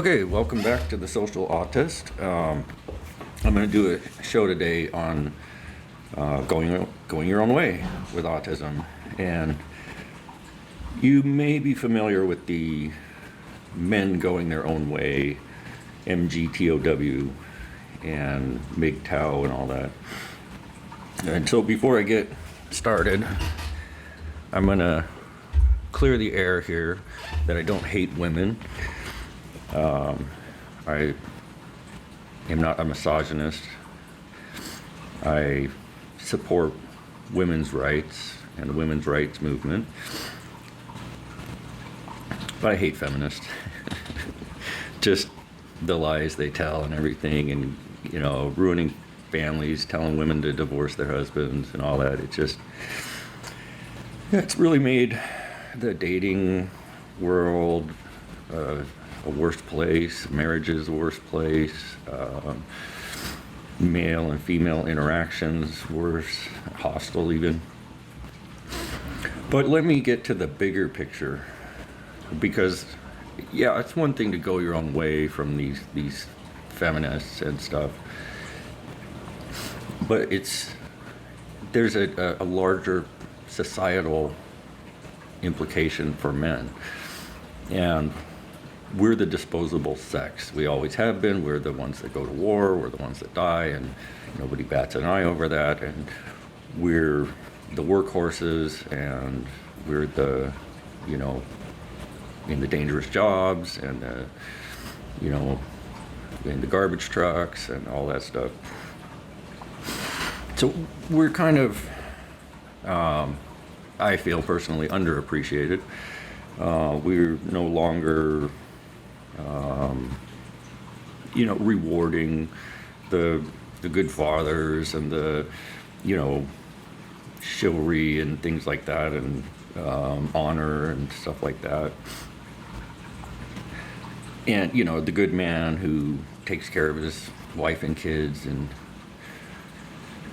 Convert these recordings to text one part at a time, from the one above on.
Okay, welcome back to the Social Autist. I'm going to do a show today on going your own way with autism, and you may be familiar with the men going their own way, MGTOW, and MGTOW and all that. And so before I get started, I'm going to clear the air here that I don't hate women. I am not a misogynist. I support women's rights and the women's rights movement, but I hate feminists. Just the lies they tell and everything, and ruining families, telling women to divorce their husbands and all that. It's really made the dating world a worse place. Marriage is a worse place. Male and female interactions worse, hostile even. But let me get to the bigger picture, because it's one thing to go your own way from these feminists and stuff, but there's a larger societal implication for men, and we're the disposable sex. We always have been. We're the ones that go to war. We're the ones that die, and nobody bats an eye over that. And we're the workhorses, and we're the, in the dangerous jobs, and in the garbage trucks and all that stuff. So we're kind of, I feel personally, underappreciated. We're no longer rewarding the good fathers and the, chivalry and things like that, and honor and stuff like that. And, the good man who takes care of his wife and kids, and,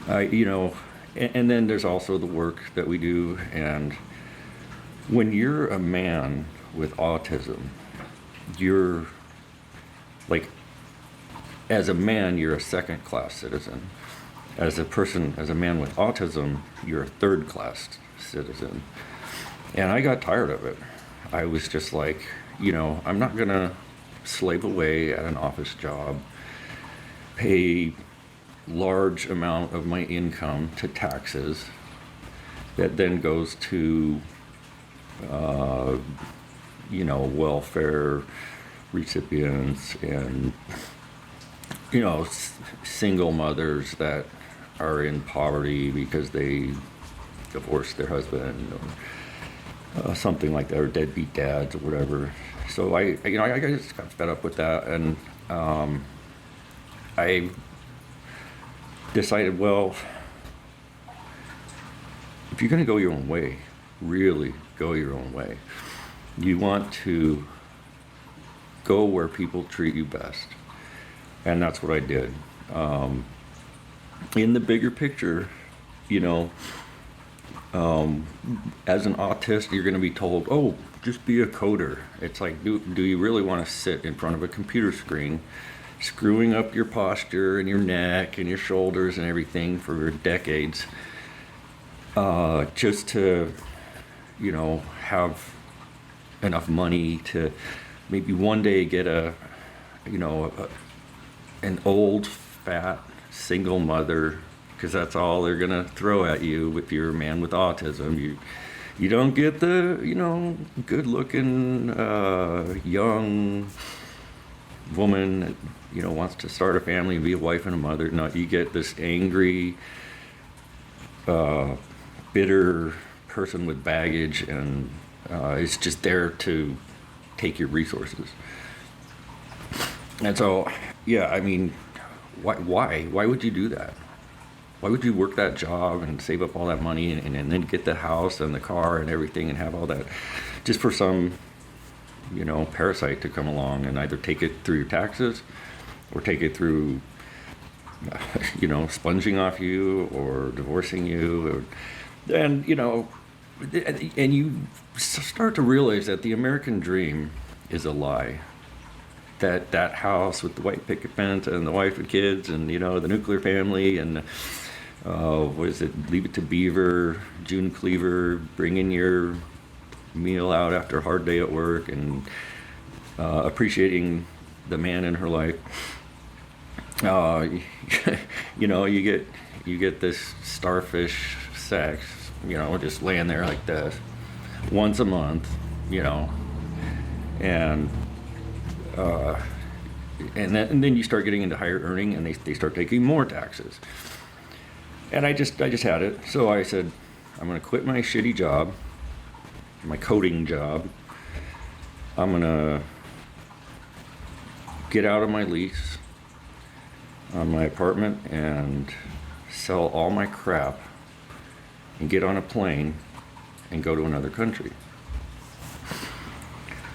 and then there's also the work that we do. And when you're a man with autism, you're like, as a man, you're a second-class citizen. As a man with autism, you're a third-class citizen. And I got tired of it. I was just like, I'm not gonna slave away at an office job, pay large amount of my income to taxes that then goes to welfare recipients, and single mothers that are in poverty because they divorced their husband, or something like that, or deadbeat dads or whatever. So I just got fed up with that, and I decided, well, if you're going to go your own way, really go your own way, you want to go where people treat you best. And that's what I did. In the bigger picture, as an autist, you're going to be told, oh, just be a coder. It's like, do you really want to sit in front of a computer screen, screwing up your posture and your neck and your shoulders and everything for decades, just to, have enough money to maybe one day get an old, fat, single mother, because that's all they're gonna throw at you if you're a man with autism. You don't get the, good-looking, young woman that, wants to start a family and be a wife and a mother. No, you get this angry, bitter person with baggage, and it's just there to take your resources. And so, why would you do that? Why would you work that job and save up all that money and then get the house and the car and everything and have all that just for some, parasite to come along and either take it through your taxes or take it through, sponging off you or divorcing you, and you start to realize that the American dream is a lie. that house with the white picket fence and the wife and kids and, you know, the nuclear family and, what is it, Leave It to Beaver, June Cleaver, bringing your meal out after a hard day at work and appreciating the man in her life. You know, you get this starfish sex, you know, just laying there like this once a month, you know, and then you start getting into higher earning, and they start taking more taxes. And I just had it, so I said, I'm gonna quit my shitty job, my coding job. I'm gonna get out of my lease on my apartment and sell all my crap and get on a plane and go to another country.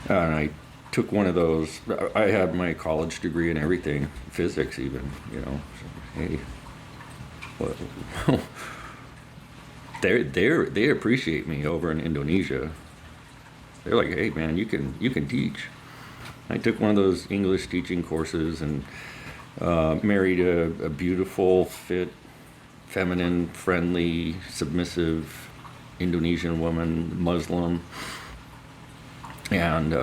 And I took one of those. I had my college degree and everything, physics even, you know. So, hey, well, they appreciate me over in Indonesia. They're like, hey man, you can teach. I took one of those English teaching courses and married a beautiful, fit, feminine, friendly, submissive Indonesian woman, Muslim, and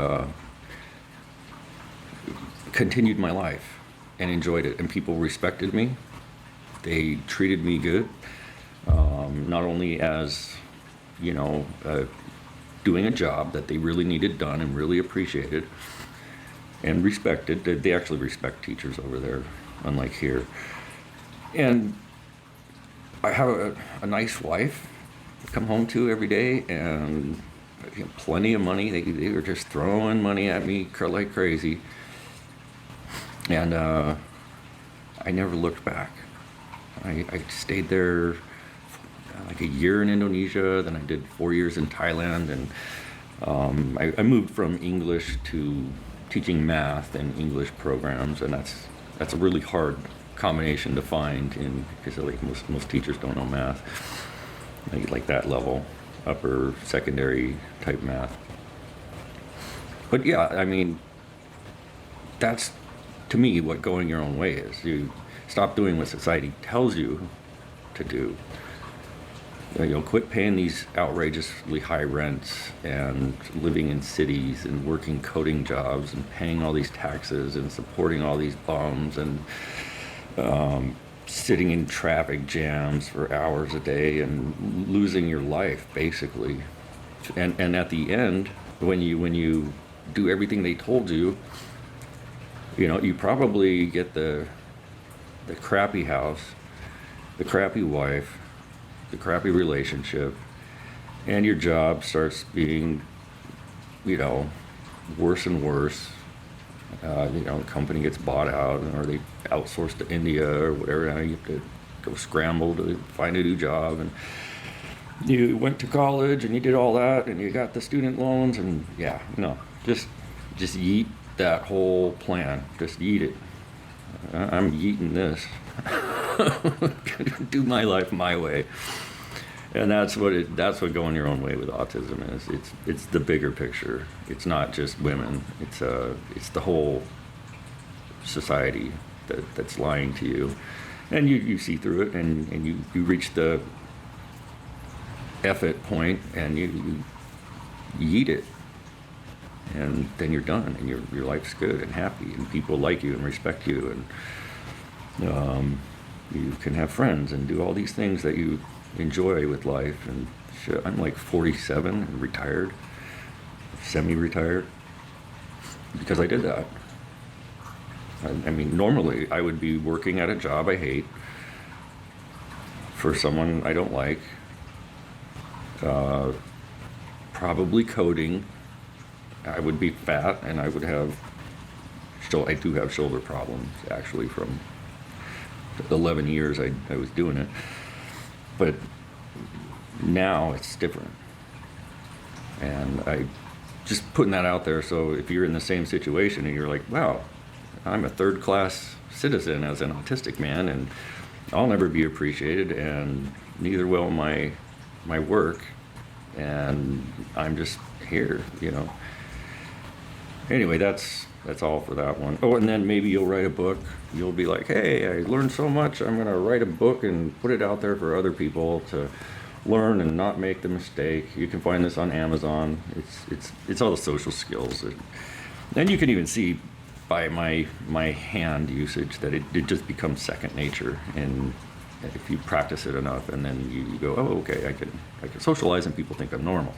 continued my life and enjoyed it. And people respected me. They treated me good, not only as, you know, doing a job that they really needed done and really appreciated and respected. They actually respect teachers over there, unlike here. And I have a nice wife to come home to every day, and you know, plenty of money. They were just throwing money at me like crazy. And I never looked back. I stayed there like a year in Indonesia, then I did 4 years in Thailand, and I moved from English to teaching math and English programs, and that's a really hard combination to find because like most teachers don't know math, like that level, upper secondary type math. But yeah, I mean, that's to me what going your own way is. You stop doing what society tells you to do. You'll quit paying these outrageously high rents and living in cities and working coding jobs and paying all these taxes and supporting all these bums and sitting in traffic jams for hours a day and losing your life basically. And at the end, when you do everything they told you, you know, you probably get the crappy house, the crappy wife, the crappy relationship, and your job starts being, you know, worse and worse. You know, the company gets bought out, or they outsource to India or whatever. Now you have to go scramble to find a new job, and you went to college and you did all that, and you got the student loans, and yeah, no, just yeet that whole plan. Just yeet it. I'm yeeting this. Do my life my way. And that's what going your own way with autism is. It's the bigger picture. It's not just women. It's the whole society that's lying to you, and you see through it, and you reach the F it point, and you eat it, and then you're done, and your life's good and happy, and people like you and respect you, and you can have friends and do all these things that you enjoy with life. And shit, I'm like 47 and retired, semi-retired, because I did that. I mean, normally I would be working at a job I hate for someone I don't like, probably coding. I would be fat, and I would have, I do have shoulder problems actually from 11 years I was doing it. But now it's different. And I just putting that out there, so if you're in the same situation and you're like, wow, I'm a third class citizen as an autistic man, and I'll never be appreciated, and neither will my work, and I'm just here, you know. Anyway, that's That's all for that one. Oh, and then maybe you'll write a book. You'll be like, hey, I learned so much. I'm going to write a book and put it out there for other people to learn and not make the mistake. You can find this on Amazon. It's all the social skills. And you can even see by my hand usage that it just becomes second nature. And if you practice it enough, and then you go, oh, okay, I can socialize, and people think I'm normal.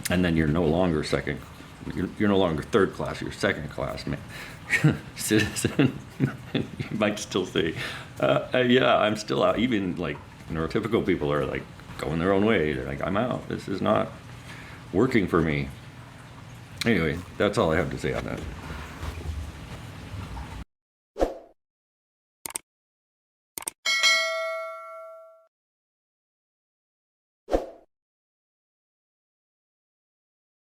And then you're no longer you're no longer third class, you're second class citizen. You might still say, yeah, I'm still out. Even like neurotypical people are like going their own way. They're like, I'm out. This is not working for me. Anyway, that's all I have to say on that.